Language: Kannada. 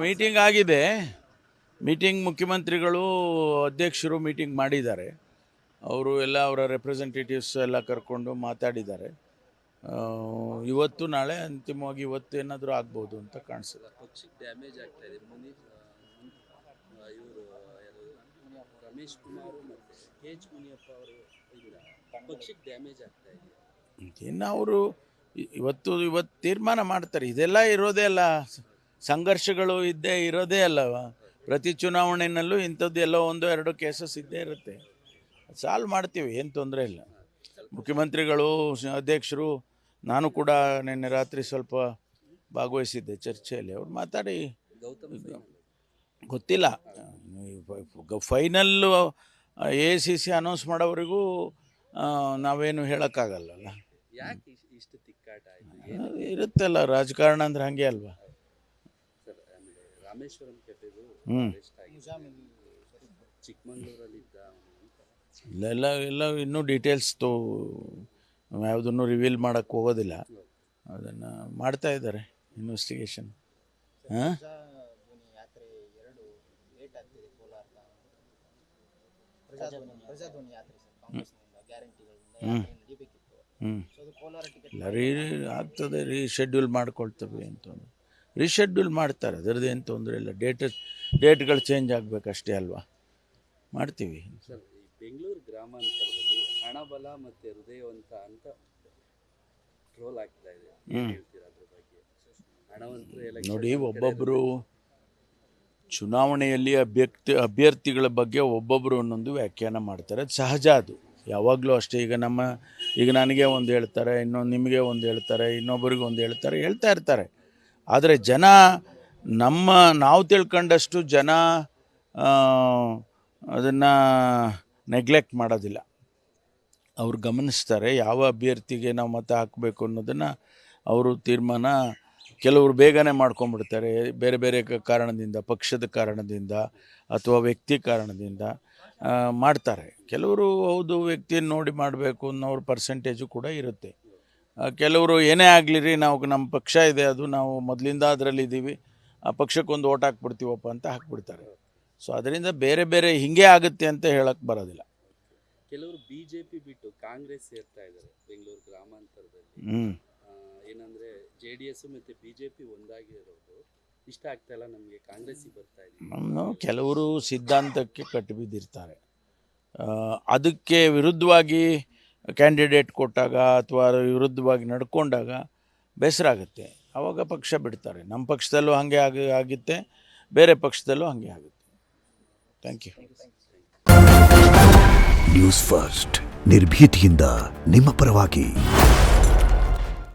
ಮೀಟಿಂಗ್ ಆಗಿದೆ. ಮೀಟಿಂಗ್ ಮುಖ್ಯಮಂತ್ರಿಗಳು ಅಧ್ಯಕ್ಷರು ಮೀಟಿಂಗ್ ಮಾಡಿದ್ದಾರೆ. ಅವರು ಎಲ್ಲ ಅವರ ರೆಪ್ರೆಸೆಂಟೇಟಿವ್ಸ್ ಎಲ್ಲ ಕರ್ಕೊಂಡು ಮಾತಾಡಿದ್ದಾರೆ. ಇವತ್ತು ನಾಳೆ ಅಂತಿಮವಾಗಿ ಇವತ್ತು ಏನಾದರೂ ಆಗ್ಬೋದು ಅಂತ ಕಾಣಿಸುತ್ತೆ. ಪಕ್ಷಕ್ಕೆ ಡ್ಯಾಮೇಜ್ ಆಗ್ತಾ ಇದೆ. ಇವರು ರಮೇಶ್ ಕುಮಾರ್ ಮತ್ತು KH ಮುನಿಯಪ್ಪ ಅವರು ಪಕ್ಷಕ್ಕೆ ಡ್ಯಾಮೇಜ್ ಆಗ್ತಾ ಇದೆ. ಇನ್ನು ಅವರು ಇವತ್ತು ತೀರ್ಮಾನ ಮಾಡ್ತಾರೆ. ಇದೆಲ್ಲ ಇರೋದೇ ಅಲ್ಲ, ಸಂಘರ್ಷಗಳು ಇರೋದೇ ಅಲ್ಲವ. ಪ್ರತಿ ಚುನಾವಣೆಯಲ್ಲೂ ಇಂಥದ್ದು ಎಲ್ಲೋ 1-2 ಕೇಸಸ್ ಇದ್ದೇ ಇರುತ್ತೆ. ಸಾಲ್ವ್ ಮಾಡ್ತೀವಿ, ಏನು ತೊಂದರೆ ಇಲ್ಲ. ಮುಖ್ಯಮಂತ್ರಿಗಳು, ಅಧ್ಯಕ್ಷರು, ನಾನು ಕೂಡ ನಿನ್ನೆ ರಾತ್ರಿ ಸ್ವಲ್ಪ ಭಾಗವಹಿಸಿದ್ದೆ ಚರ್ಚೆಯಲ್ಲಿ. ಅವ್ರು ಮಾತಾಡಿ ಗೊತ್ತಿಲ್ಲ, ಫೈನಲ್ಲು ACC ಅನೌನ್ಸ್ ಮಾಡೋವರೆಗೂ ನಾವೇನು ಹೇಳೋಕ್ಕಾಗಲ್ಲಲ್ಲ. ಯಾಕೆ ಇಷ್ಟು ತಿಕ್ಕಾಟ ಇರುತ್ತಲ್ಲ, ರಾಜಕಾರಣ ಅಂದರೆ ಹಾಗೆ ಅಲ್ವಾ. ರಾಮೇಶ್ವರಂ ಕೆಫೆದು ಚಿಕ್ಕಮಂಗ್ಳೂರಲ್ಲಿದ್ದ ಎಲ್ಲ ಇನ್ನೂ ಡೀಟೇಲ್ಸ್ ಯಾವುದನ್ನು ರಿವೀಲ್ ಮಾಡೋಕ್ಕೆ ಹೋಗೋದಿಲ್ಲ. ಅದನ್ನು ಮಾಡ್ತಾ ಇದ್ದಾರೆ ಇನ್ವೆಸ್ಟಿಗೇಷನ್. ಆಗ್ತದೆ, ರೀಶೆಡ್ಯೂಲ್ ಮಾಡ್ಕೊಳ್ತವೆ ಅಂತ. ರೀಶೆಡ್ಯೂಲ್ ಮಾಡ್ತಾರೆ, ಅದರದ್ದು ಏನು ತೊಂದರೆ ಇಲ್ಲ. ಡೇಟ್ಗಳು ಚೇಂಜ್ ಆಗಬೇಕಷ್ಟೇ ಅಲ್ವಾ, ಮಾಡ್ತೀವಿ. ಸರ್, ಈ ಬೆಂಗಳೂರು ಗ್ರಾಮಾಂತರದಲ್ಲಿ ಹಣಬಲ ಮತ್ತು ಹೃದಯವಂತ ಅಂತ ಟ್ರೋಲ್ ಆಗ್ತಾ ಇದೆ. ಅದ್ರ ಬಗ್ಗೆ ಹಣವಂತರು ನೋಡಿ, ಒಬ್ಬೊಬ್ಬರು ಚುನಾವಣೆಯಲ್ಲಿ ಅಭ್ಯರ್ಥಿಗಳ ಬಗ್ಗೆ ಒಬ್ಬೊಬ್ಬರು ಒಂದೊಂದು ವ್ಯಾಖ್ಯಾನ ಮಾಡ್ತಾರೆ. ಅದು ಸಹಜ, ಅದು ಯಾವಾಗಲೂ ಅಷ್ಟೇ. ಈಗ ನನಗೆ ಒಂದು ಹೇಳ್ತಾರೆ, ನಿಮಗೆ ಒಂದು ಹೇಳ್ತಾರೆ, ಇನ್ನೊಬ್ಬರಿಗೆ ಒಂದು ಹೇಳ್ತಾ ಇರ್ತಾರೆ. ಆದರೆ ಜನ ನಾವು ತಿಳ್ಕೊಂಡಷ್ಟು ಜನ ಅದನ್ನು ನೆಗ್ಲೆಕ್ಟ್ ಮಾಡೋದಿಲ್ಲ. ಅವ್ರು ಗಮನಿಸ್ತಾರೆ ಯಾವ ಅಭ್ಯರ್ಥಿಗೆ ನಾವು ಮತ ಹಾಕಬೇಕು ಅನ್ನೋದನ್ನು. ಅವರು ತೀರ್ಮಾನ ಕೆಲವರು ಬೇಗನೆ ಮಾಡ್ಕೊಂಡ್ಬಿಡ್ತಾರೆ, ಬೇರೆ ಬೇರೆ ಕಾರಣದಿಂದ, ಪಕ್ಷದ ಕಾರಣದಿಂದ ಅಥವಾ ವ್ಯಕ್ತಿ ಕಾರಣದಿಂದ ಮಾಡ್ತಾರೆ. ಕೆಲವರು ಹೌದು ವ್ಯಕ್ತಿಯನ್ನು ನೋಡಿ ಮಾಡಬೇಕು ಅನ್ನೋರ ಪರ್ಸೆಂಟೇಜು ಕೂಡ ಇರುತ್ತೆ. ಕೆಲವರು ಏನೇ ಆಗಲಿ ನಮ್ಮ ಪಕ್ಷ ಇದೆ, ಅದು ನಾವು ಮೊದಲಿಂದ ಅದರಲ್ಲಿದ್ದೀವಿ, ಆ ಪಕ್ಷಕ್ಕೊಂದು ಓಟ್ ಹಾಕ್ಬಿಡ್ತೀವಪ್ಪ ಅಂತ ಹಾಕ್ಬಿಡ್ತಾರೆ. ಸೊ ಅದರಿಂದ ಬೇರೆ ಬೇರೆ ಹಿಂಗೆ ಆಗುತ್ತೆ ಅಂತ ಹೇಳಕ್ಕೆ ಬರೋದಿಲ್ಲ. ಕೆಲವರು BJP ಬಿಟ್ಟು ಕಾಂಗ್ರೆಸ್ ಸೇರ್ತಾ ಇದ್ದಾರೆ ಬೆಂಗಳೂರು ಗ್ರಾಮಾಂತರದಲ್ಲಿ. ಏನಂದರೆ JDS ಮತ್ತು BJP ಒಂದಾಗಿರೋದು ಇಷ್ಟ ಆಗ್ತಾ ಇಲ್ಲ ನಮಗೆ, ಕಾಂಗ್ರೆಸ್ಸಿಗೆ ಬರ್ತಾ ಇದೆ. ಕೆಲವರು ಸಿದ್ಧಾಂತಕ್ಕೆ ಕಟ್ಟು ಬಿದ್ದಿರ್ತಾರೆ. ಅದಕ್ಕೆ ವಿರುದ್ಧವಾಗಿ ಕ್ಯಾಂಡಿಡೇಟ್ ಕೊಟ್ಟಾಗ ಅಥವಾ ವಿರುದ್ಧವಾಗಿ ನಡ್ಕೊಂಡಾಗ ಬೇಸರ ಆಗುತ್ತೆ. ಆವಾಗ ಪಕ್ಷ ಬಿಡ್ತಾರೆ. ನಮ್ಮ ಪಕ್ಷದಲ್ಲೂ ಹಾಗೆ ಆಗುತ್ತೆ, ಬೇರೆ ಪಕ್ಷದಲ್ಲೂ ಹಾಗೆ ಆಗುತ್ತೆ. Thank you. ನ್ಯೂಸ್ ಫಸ್ಟ್, ನಿರ್ಭೀತಿಯಿಂದ ನಿಮ್ಮ ಪರವಾಗಿ.